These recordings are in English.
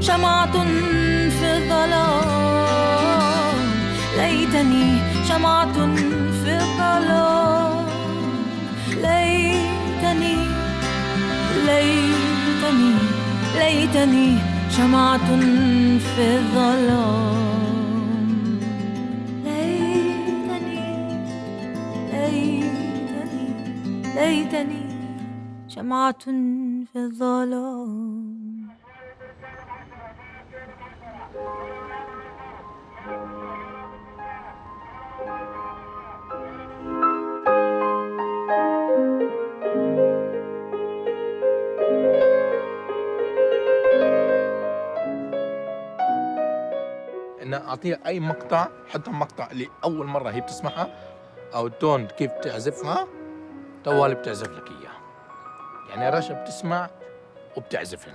شمعة في الظلام ليتني شمعة في الظلام ليتني ليتني ليتني شمعة في الظلام ليتني ليتني ليتني شمعة في الظلام. إن أعطيها أي مقطع، حتى مقطع اللي أول مرة هي بتسمعها أو التون كيف تعزفها طوال بتعزف لك إياه. يعني رشا بتسمع وبتعزفن.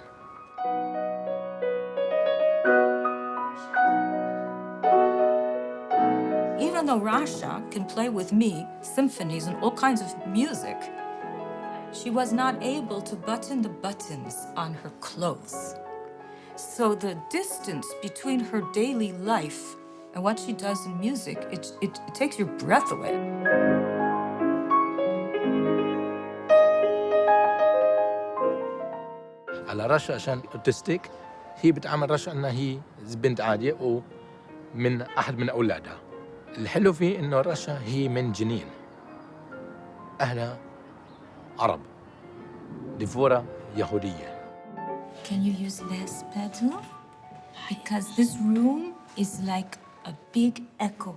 Even though Rasha can play with me symphonies and all kinds of music, she was not able to button the buttons on her clothes. So the distance between her daily life and what she does in music, it takes your breath away. على رشا عشان أوتستيك، هي بتعامل رشا أنها هي بنت عادية ومن أحد من أولادها. الحلو فيه إنه رشا هي من جنين، أهلها عرب، دفورة يهودية. Can you use less pedal? Because this room is like a big echo,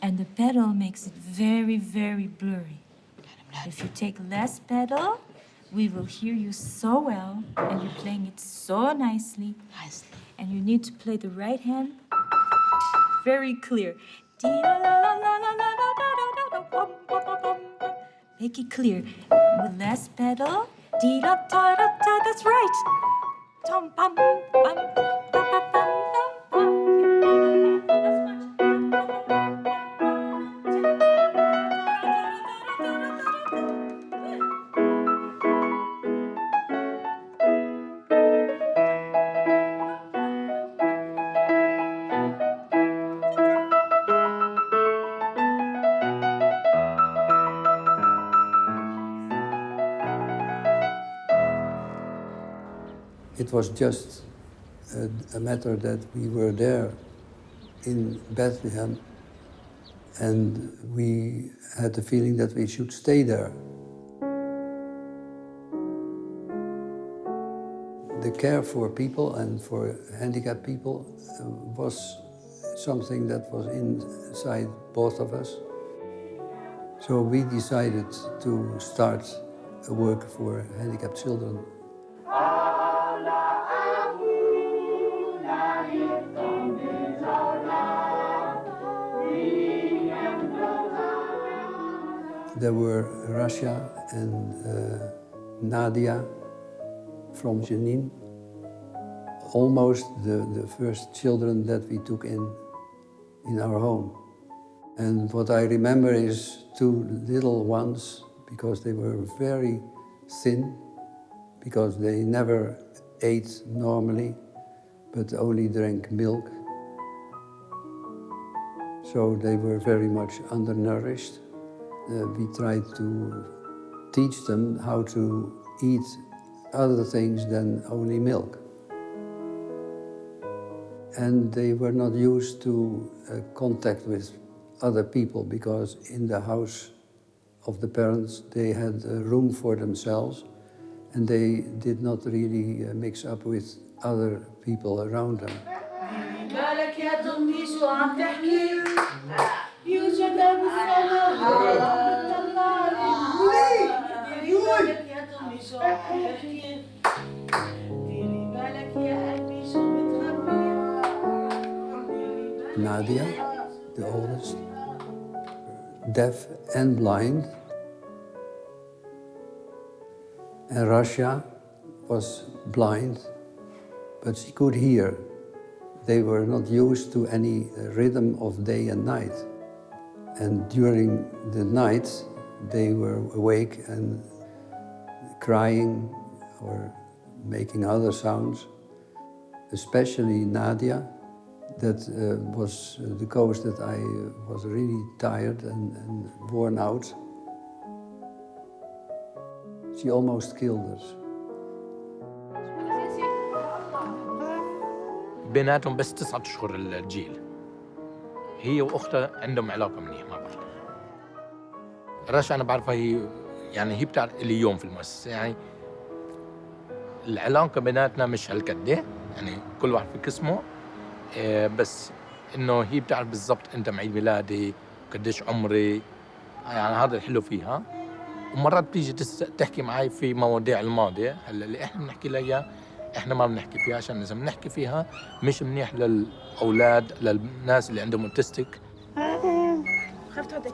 and the pedal makes it very, very blurry. If you take less pedal, we will hear you so well, and you're playing it so nicely. And you need to play the right hand very clear. Make it clear. With less pedal. That's right. Tom bum bum bum bum bum. It was just a matter that we were there in Bethlehem, and we had the feeling that we should stay there. The care for people and for handicapped people was something that was inside both of us. So we decided to start a work for handicapped children. There were Rasha and Nadia from Jenin, almost the first children that we took in our home. And what I remember is two little ones, because they were very thin, because they never ate normally, but only drank milk. So they were very much undernourished. We tried to teach them how to eat other things than only milk. And they were not used to contact with other people, because in the house of the parents they had a room for themselves, and they did not really mix up with other people around them. Nadia, the oldest, deaf and blind, and Rasha was blind, but she could hear. They were not used to any rhythm of day and night. And during the night, they were awake and crying or making other sounds. especially Nadia. That was the cause that I was really tired and worn out. She almost killed us. بيناتهم بس 9 أشهر الجيل. هي وأختها عندهم علاقة منيحة مع بعض. رشا أنا بعرفها هي بتعرف لي يوم في المؤسسة، يعني العلاقة بيناتنا مش هالقد، يعني كل واحد في قسمه، بس إنه هي بتعرف بالضبط أنت عيد ميلادي وقديش عمري، يعني هذا الحلو فيها. ومرات بتيجي تحكي معي في مواضيع الماضية، هلا اللي إحنا بنحكي لها إياه إحنا ما بنحكي فيها، عشان إذا بنحكي فيها مش منيح للأولاد، للناس اللي عندهم أوتستيك. خفت هديك.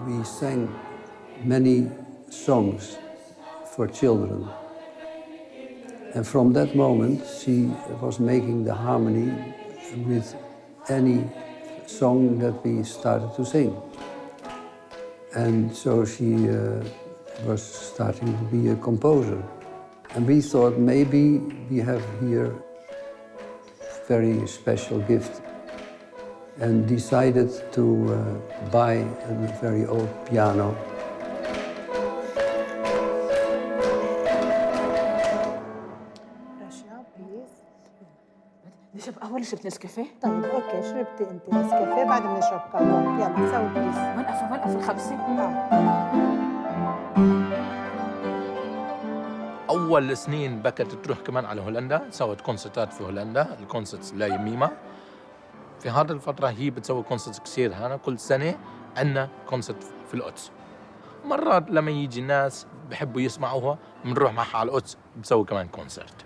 We sang many songs for children. And from that moment, she was making the harmony with any song that we started to sing. And so she was starting to be a composer. And we thought maybe we have here a very special gift, and decided to buy a very old piano. رشا بليز. نشرب قهوة ولا شربت نسكافيه؟ طيب اوكي، شربتي انت نسكافيه، بعدين نشرب قهوة. يلا سوي بليز. وين قفل الخبزة؟ أول سنين بكت تروح كمان على هولندا، سوت كونسرتات في هولندا، الكونسرتس لا يميمة. في هذه الفترة هي بتسوي كونسرت كثير، هنا كل سنة عندنا كونسرت في القدس. مرات لما يجي ناس بحبوا يسمعوها بنروح معها على القدس بتسوي كمان كونسرت.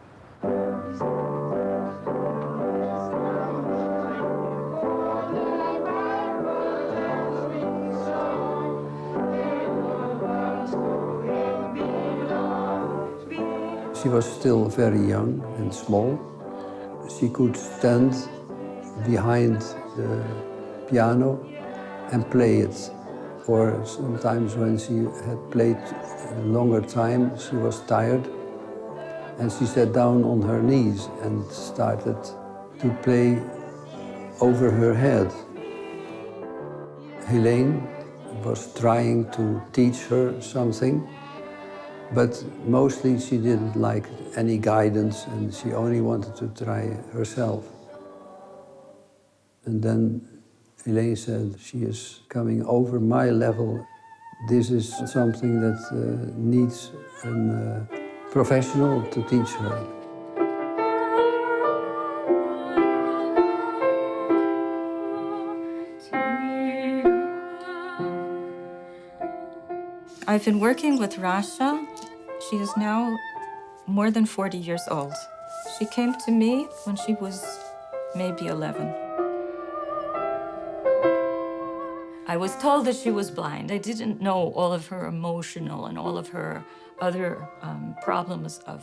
She was still very young and small. She could stand behind the piano and play it. Or sometimes when she had played a longer time, she was tired, and she sat down on her knees and started to play over her head. Helene was trying to teach her something, but mostly she didn't like any guidance, and she only wanted to try herself. And then Elaine said, she is coming over my level. This is something that needs a professional to teach her. I've been working with Rasha. She is now more than 40 years old. She came to me when she was maybe 11. I was told that she was blind. I didn't know all of her emotional and all of her other problems of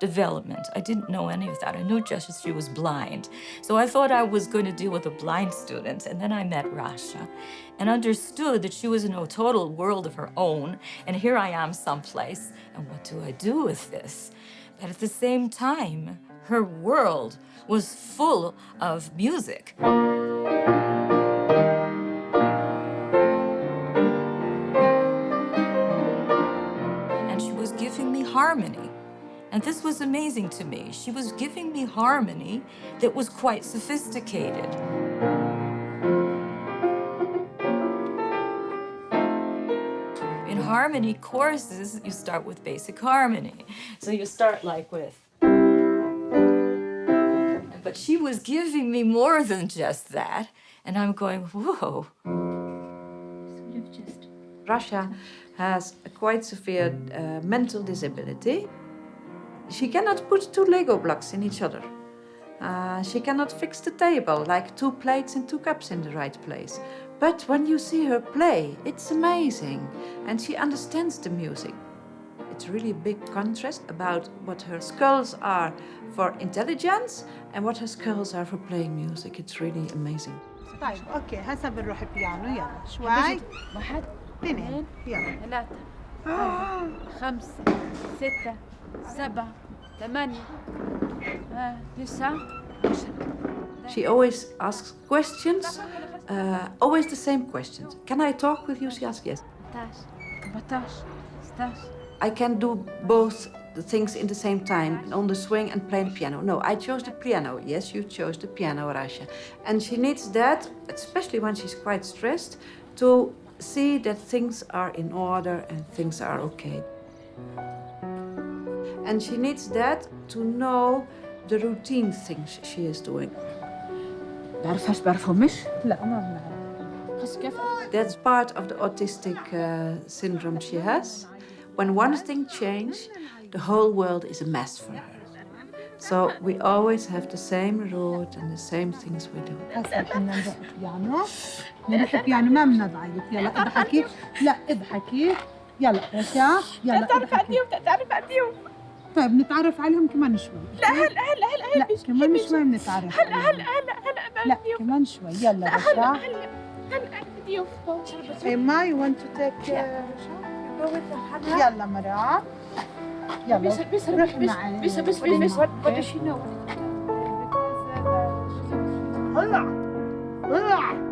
development. I didn't know any of that. I knew just that she was blind. So I thought I was going to deal with a blind student. And then I met Rasha and understood that she was in a total world of her own. And here I am someplace. And what do I do with this? But at the same time, her world was full of music. Harmony. And this was amazing to me. She was giving me harmony that was quite sophisticated. In harmony courses, you start with basic harmony. So you start like with. But she was giving me more than just that. And I'm going, whoa. Sort of just. Rasha has a quite severe mental disability. She cannot put two Lego blocks in each other. She cannot fix the table, like two plates and two cups in the right place. But when you see her play, it's amazing, and she understands the music. It's really a big contrast about what her skills are for intelligence and what her skills are for playing music. It's really amazing. طيب اوكي هسه بنروح بيانو يلا شوي. 1 2 يلا 3 4 5 6 7 8 9 10. She always asks questions, always the same questions. Can I talk with you? She asks yes. 13 14 16. I can do both the things in the same time, on the swing and play the piano. No, I chose the piano. Yes, you chose the piano, Rasha. And she needs that, especially when she's quite stressed, to see that things are in order and things are okay. And she needs that to know the routine things she is doing. بعرفهاش بعرفهمش؟ لا ما بنعرف. خص كيف؟ That's part of the autistic syndrome she has. When one thing changes, the whole world is a mess for her. So we always have the same route and the same things we do. هسه بدنا نروح بيانو. نروح بيانو ما بدنا نعيط يلا اضحكي. لا اضحكي. يلا رشا يلا اضحكي. تعرف عليهم. طيب نتعرف عليهم كمان شوي. لا هلا لا كمان شوي بنتعرف. هلا لا كمان شوي يلا رشا. هلا بدي Emma, you want to take يلا مرام. يلا روح معي. بس what does she know? هلا هلا.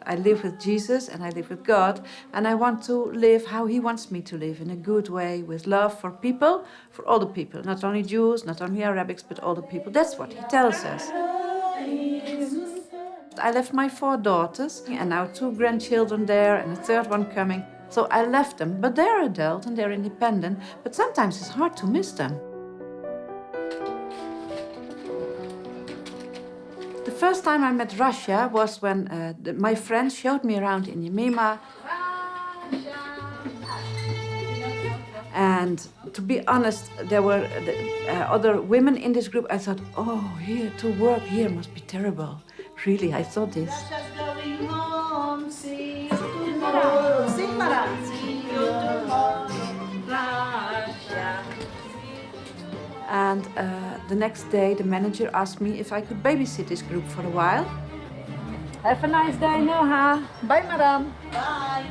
I live with Jesus and I live with God, and I want to live how He wants me to live, in a good way, with love for people, for all the people, not only Jews, not only Arabics, but all the people. That's what He tells us. I left my 4 daughters, and now 2 grandchildren there, and a 3rd one coming. So I left them, but they're adult and they're independent, but sometimes it's hard to miss them. The first time I met Rasha was when my friends showed me around in Yemima. And to be honest, there were other women in this group. I thought, oh, here to work here must be terrible. Really, I thought this. And the next day, the manager asked me if I could babysit this group for a while. Have a nice day, Noha. Bye, madam. Bye.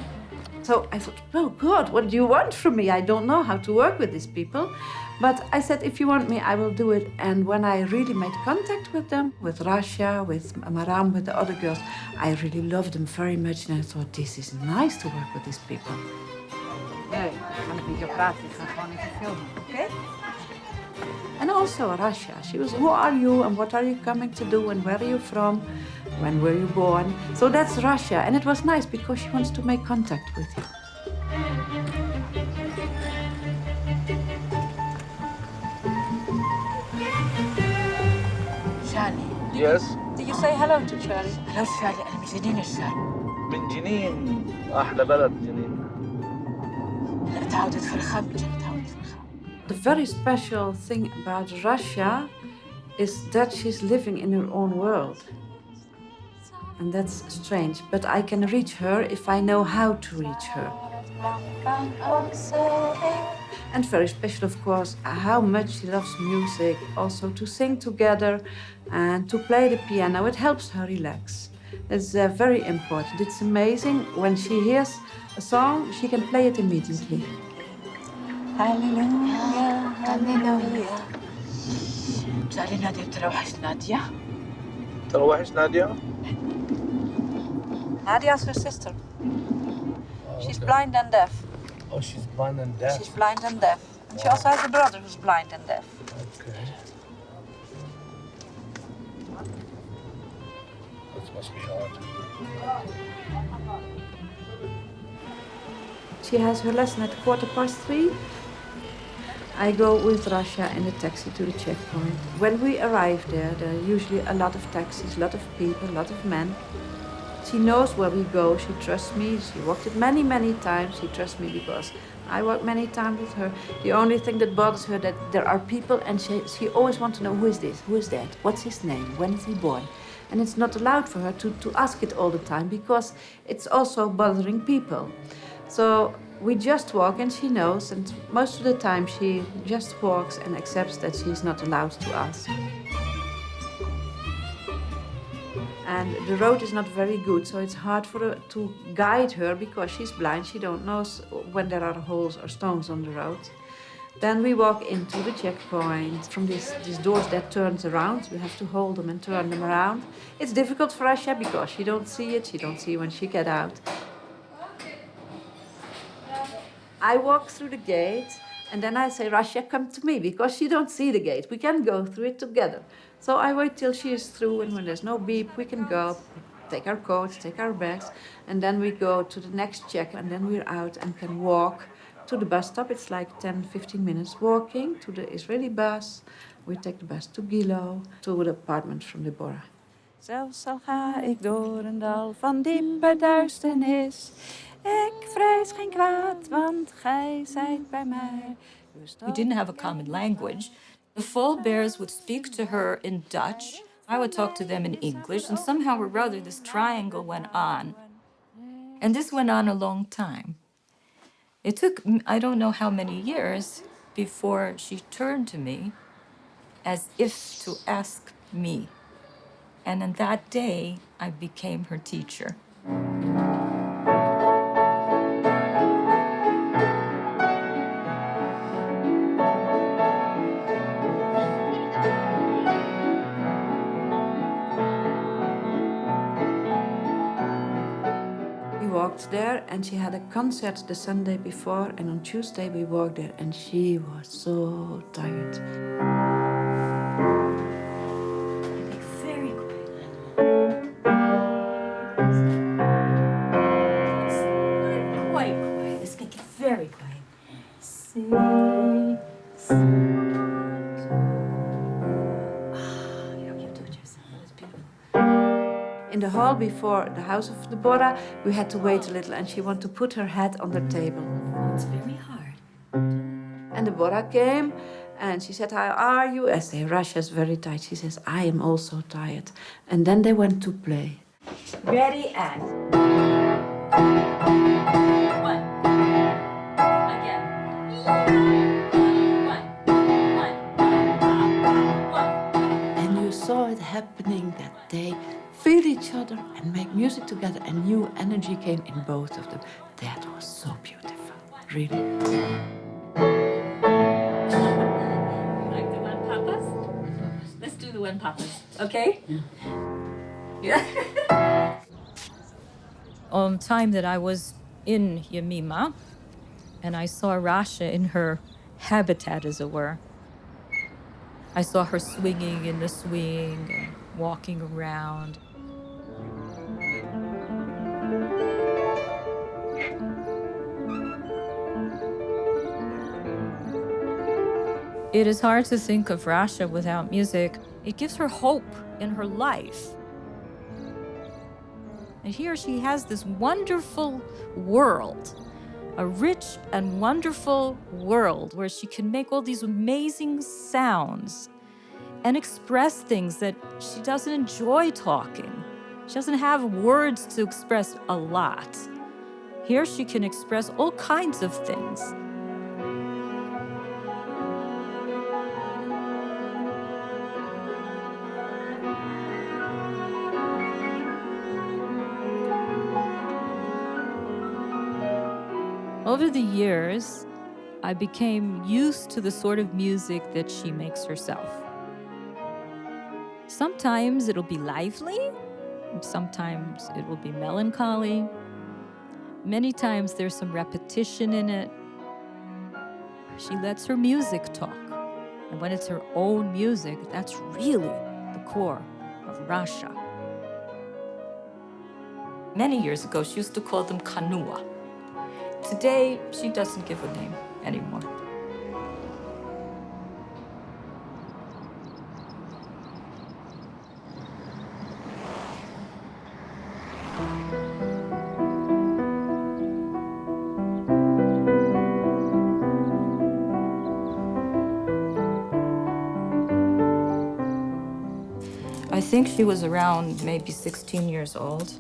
So I thought, well, God, what do you want from me? I don't know how to work with these people. But I said, if you want me, I will do it. And when I really made contact with them, with Rasha, with Maram, with the other girls, I really loved them very much. And I thought, this is nice to work with these people. Hey, kan ik met jou praten? Ik ga gewoon even filmen, oké? And also Rasha, she was, who are you and what are you coming to do and where are you from? When were you born? So that's Rasha, and it was nice because she wants to make contact with you. Charlie, Yes. did you say hello to Charlie? Hello Charlie, أنا من جنين الشارع. من جنين أحلى بلد جنين. لا تعودت في الخام تعودت في الخام. The very special thing about Rasha is that she's living in her own world. And that's strange, but I can reach her if I know how to reach her. And very special, of course, how much she loves music, also to sing together and to play the piano. It helps her relax. It's very important. It's amazing when she hears a song, she can play it immediately. هاليلويا هاليلويا. تعالي نادية تروحش نادية. تروحش نادية؟ Nadia's her sister. She's blind and deaf. Oh, she's blind and deaf. She's blind and deaf. And she also has a brother who's blind and deaf. Okay. This must be hard. She has her lesson at 3:15. I go with Rasha in the taxi to the checkpoint. When we arrive there are usually a lot of taxis, a lot of people, a lot of men. She knows where we go. She trusts me. She walked it many, many times. She trusts me because I walk many times with her. The only thing that bothers her that there are people and she always wants to know who is this, who is that, what's his name, when is he born? And it's not allowed for her to ask it all the time because it's also bothering people. So we just walk and she knows, and most of the time she just walks and accepts that she's not allowed to ask. And the road is not very good, so it's hard for her to guide her because she's blind. She don't know when there are holes or stones on the road. Then we walk into the checkpoint from these doors that turns around. We have to hold them and turn them around. It's difficult for Rasha because she don't see it. She don't see when she get out. I walk through the gate and then I say, Rasha, come to me because she don't see the gate. We can go through it together. So I wait till she is through, and when there's no beep, we can go, take our coats, take our bags, and then we go to the next check, and then we're out and can walk to the bus stop. It's like 10-15 minutes walking to the Israeli bus. We take the bus to Gilo, to the apartment from Deborah. Zelfs al ga ik door een dal van diepe duisternis. Ik vrees geen kwaad, want gij zijt bij mij. We didn't have a common language. The forebears would speak to her in Dutch. I would talk to them in English, and somehow or other this triangle went on. And this went on a long time. It took, I don't know how many years before she turned to me as if to ask me. And on that day, I became her teacher. We walked there and she had a concert the Sunday before, and on Tuesday we walked there and she was so tired. Be very quiet. Quite quiet. Let's get very quiet. You do it yourself. That's beautiful. In the hall before the house of Deborah, we had to wait a little and she wanted to put her head on the table. It's very hard. And Deborah came and she said, how are you? I say, Rasha's very tired. She says, I am also tired. And then they went to play. Ready and one. Again. One. And you saw it happening that they feel each other and make music together, and new energy came in both of them. That was so beautiful, really. Like the one papas? Let's do the one papas, okay? Yeah. Time that I was in Yemima, and I saw Rasha in her habitat, as it were. I saw her swinging in the swing and walking around. It is hard to think of Rasha without music. It gives her hope in her life. And here she has this wonderful world, a rich and wonderful world where she can make all these amazing sounds and express things that she doesn't enjoy talking. She doesn't have words to express a lot. Here she can express all kinds of things. Over the years, I became used to the sort of music that she makes herself. Sometimes it'll be lively, sometimes it will be melancholy. Many times there's some repetition in it. She lets her music talk. And when it's her own music, that's really the core of Rasha. Many years ago, she used to call them kanua. Today, she doesn't give a name anymore. I think she was around maybe 16 years old.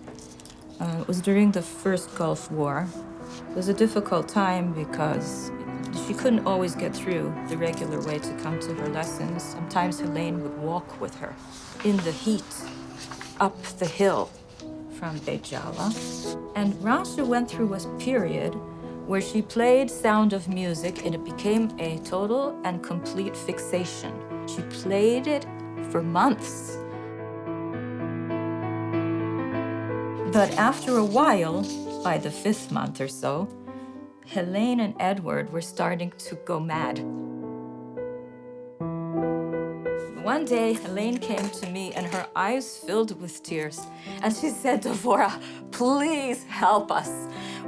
It was during the first Gulf War. It was a difficult time because she couldn't always get through the regular way to come to her lessons. Sometimes Helene would walk with her in the heat up the hill from Beit Jala. And Rasha went through a period where she played Sound of Music and it became a total and complete fixation. She played it for months. But after a while, by the 5th month or so, Helene and Edward were starting to go mad. One day, Helene came to me and her eyes filled with tears. And she said, Devorah, please help us.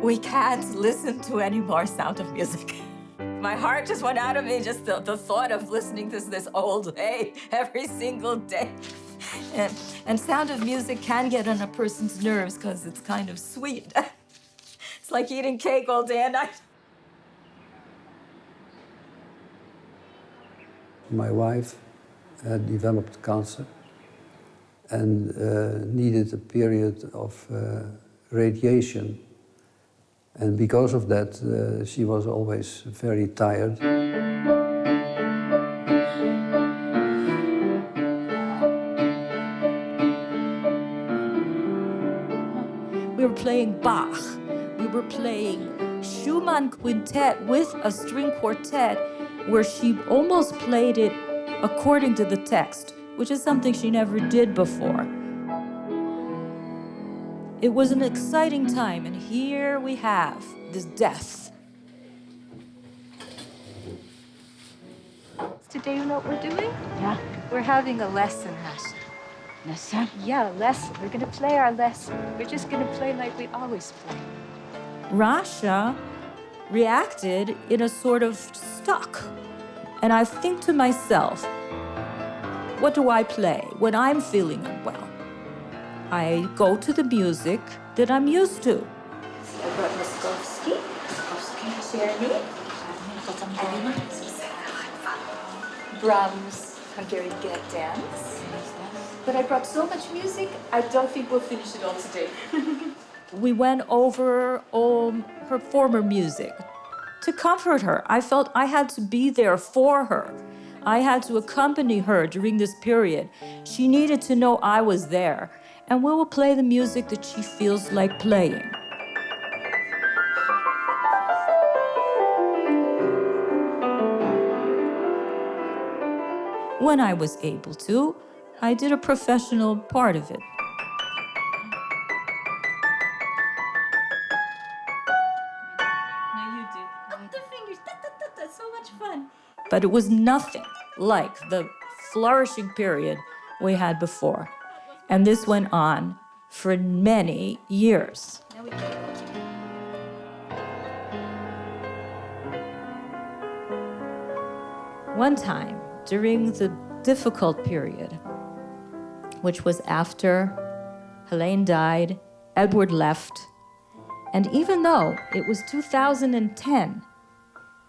We can't listen to any more Sound of Music. My heart just went out of me, just the thought of listening to this old way every single day. And Sound of Music can get on a person's nerves because it's kind of sweet. It's like eating cake all day and night. My wife had developed cancer and needed a period of radiation. And because of that, she was always very tired. We were playing Bach. We were playing Schumann quintet with a string quartet where she almost played it according to the text, which is something she never did before. It was an exciting time, and here we have this death. Today, you know what we're doing? Yeah. We're having a lesson, Rasha. Lesson? Yeah, a lesson. We're gonna play our lesson. We're just gonna play like we always play. Rasha reacted in a sort of stuck. And I think to myself, what do I play when I'm feeling unwell? I go to the music that I'm used to. I brought Moskovsky, Czerny, Brahms, Hungarian dance. But I brought so much music, I don't think we'll finish it all today. We went over all her former music to comfort her. I felt I had to be there for her. I had to accompany her during this period. She needed to know I was there. And we will play the music that she feels like playing. When I was able to, I did a professional part of it. No, you did. Oh, the fingers, that's so much fun. But it was nothing like the flourishing period we had before. And this went on for many years. One time, during the difficult period, which was after Helene died, Edward left, and even though it was 2010,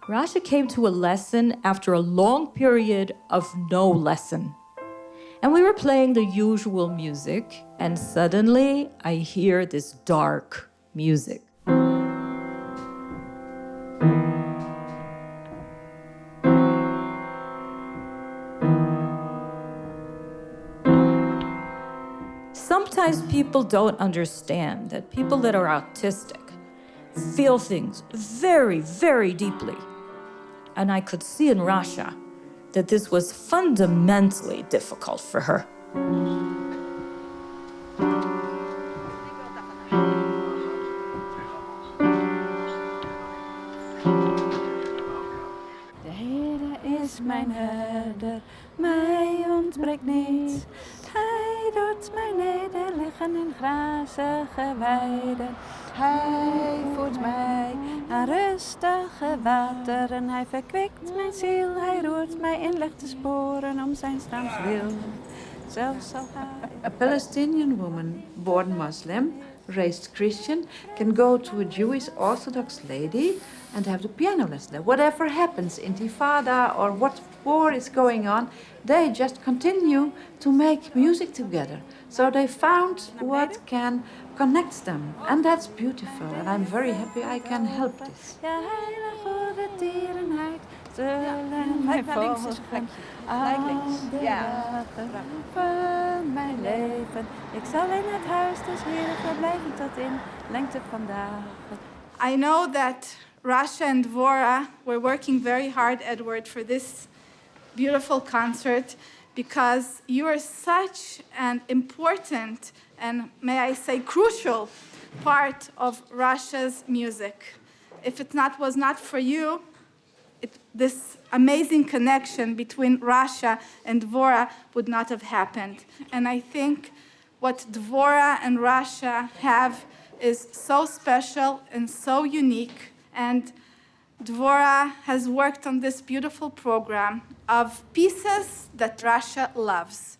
Rasha came to a lesson after a long period of no lesson. And we were playing the usual music, and suddenly I hear this dark music. Sometimes people don't understand that people that are autistic feel things very, very deeply. And I could see in Rasha that this was fundamentally difficult for her. De Heere is mijn herder, mij ontbreekt niets. Hij doet mij nederliggen in grazige weiden. Hij voert mij naar rustige wateren. Hij verkwikt mijn ziel, hij roert mij in lichte sporen om zijn naams wil. Zelfs zal hij... A Palestinian woman, born Muslim, raised Christian, can go to a Jewish Orthodox lady and have the piano lesson there. Whatever happens, intifada or what war is going on, they just continue to make music together. So they found what can connect them, and that's beautiful, and I'm very happy I can help this. Ja, heilige goede dierenheid zullen mij volgen. Ja, van mijn leven. Ik zal in het huis des Heeren verblijven tot in lengte van dagen. I know that Rasha and Dvorah were working very hard, Edward, for this beautiful concert because you are such an important and, may I say, crucial part of Rasha's music. If it was not for you, this amazing connection between Rasha and Dvorah would not have happened. And I think what Dvorah and Rasha have is so special and so unique. And Dvorah has worked on this beautiful program of pieces that Rasha loves.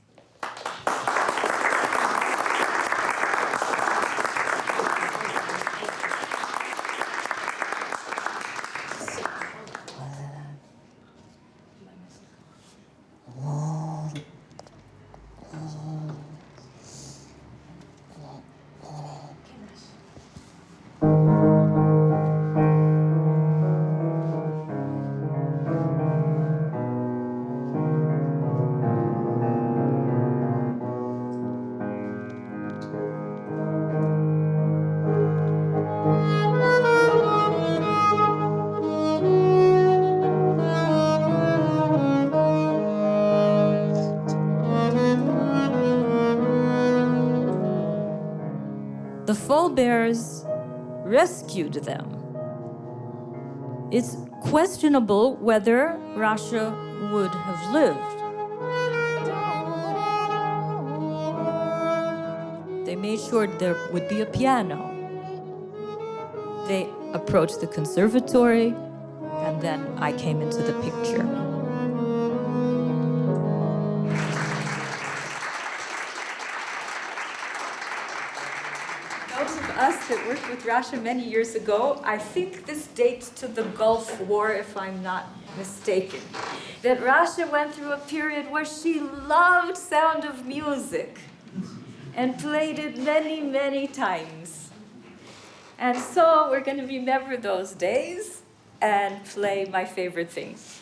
The Follbears rescued them. It's questionable whether Rasha would have lived. They made sure there would be a piano. They approached the conservatory, and then I came into the picture. Those of us that worked with Rasha many years ago, I think this dates to the Gulf War, if I'm not mistaken. That Rasha went through a period where she loved Sound of Music and played it many, many times. And so we're going to remember those days and play my favorite things.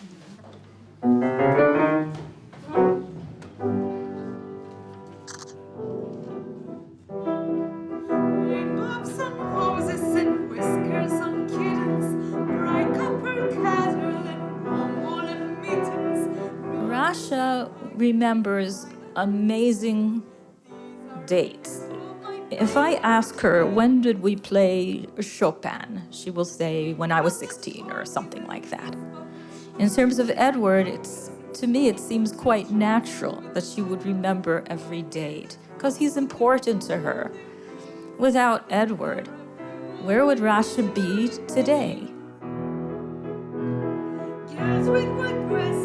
Rasha remembers amazing dates. If I ask her, when did we play Chopin? She will say, when I was 16 or something like that. In terms of Edward, to me, it seems quite natural that she would remember every date because he's important to her. Without Edward, where would Rasha be today? Girls with white breasts